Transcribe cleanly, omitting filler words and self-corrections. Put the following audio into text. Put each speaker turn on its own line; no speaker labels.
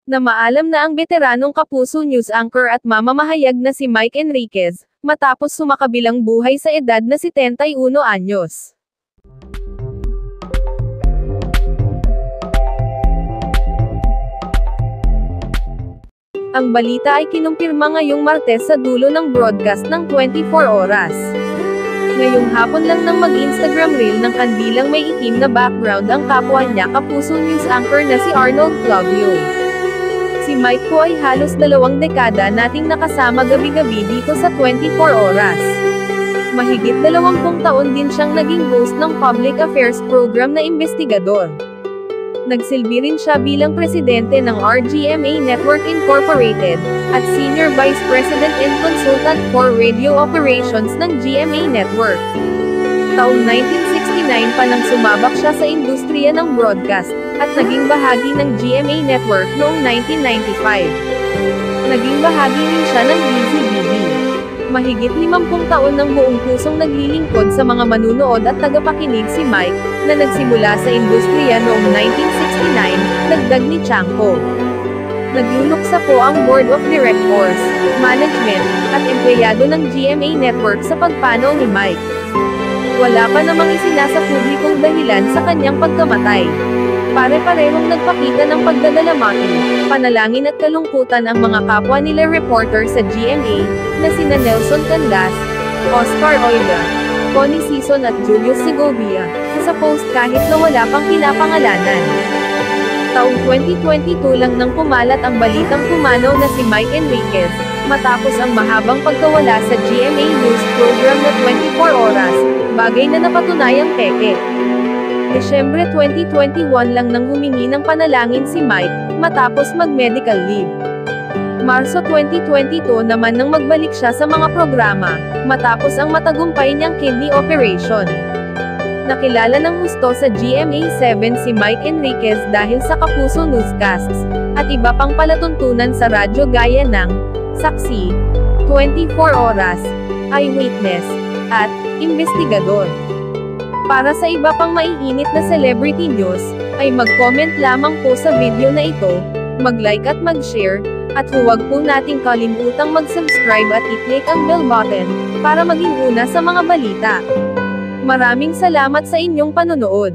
Na maalam na ang veteranong Kapuso News anchor at mamamahayag na si Mike Enriquez, matapos sumakabilang buhay sa edad na 71 anyos. Ang balita ay kinumpirma ngayong Martes sa dulo ng broadcast ng 24 oras. Ngayong hapon lang nang mag-Instagram reel ng kandilang may itim na background ang kapwa niya Kapuso News anchor na si Arnold Claudio. Si Mike po ay halos 2 dekada nating nakasama gabi-gabi dito sa 24 oras. Mahigit 20 taon din siyang naging host ng public affairs program na Investigador. Nagsilbi rin siya bilang presidente ng RGMA Network Incorporated, at Senior Vice President and Consultant for Radio Operations ng GMA Network. Taong 1969 pa nang sumabak siya sa industriya ng broadcast, at naging bahagi ng GMA Network noong 1995. Naging bahagi rin siya ng DZBB. Mahigit 50 taon ng buong pusong naglilingkod sa mga manunood at tagapakinig si Mike, na nagsimula sa industriya noong 1969, dagdag ni Chanko. Nagluluksa po ang Board of Directors, Management, at empleyado ng GMA Network sa pagpanaw ni Mike. Wala pa namang isinasa publikong dahilan sa kanyang pagkamatay. Pare-parehong nagpakita ng pagdadalamati, panalangin at kalungkutan ang mga kapwa nila reporter sa GMA, na sina Nelson Candas, Oscar Oida, Connie Sison at Julius Segovia, sa post kahit na wala pang pinapangalanan. Taong 2022 lang nang pumalat ang balitang pumanaw na si Mike Enriquez, matapos ang mahabang pagkawala sa GMA News program na 24 oras, bagay na napatunayang peke. Desyembre 2021 lang nang humingi ng panalangin si Mike, matapos mag-medical leave. Marso 2022 naman nang magbalik siya sa mga programa, matapos ang matagumpay niyang kidney operation. Nakilala ng husto sa GMA7 si Mike Enriquez dahil sa Kapuso Newscasts, at iba pang palatuntunan sa radyo gaya ng Saksi, 24 Oras, Eyewitness, at Investigador. Para sa iba pang maiinit na celebrity news, ay mag-comment lamang po sa video na ito, mag-like at mag-share, at huwag po nating kalimutang mag-subscribe at i-click ang bell button, para maging una sa mga balita. Maraming salamat sa inyong panonood.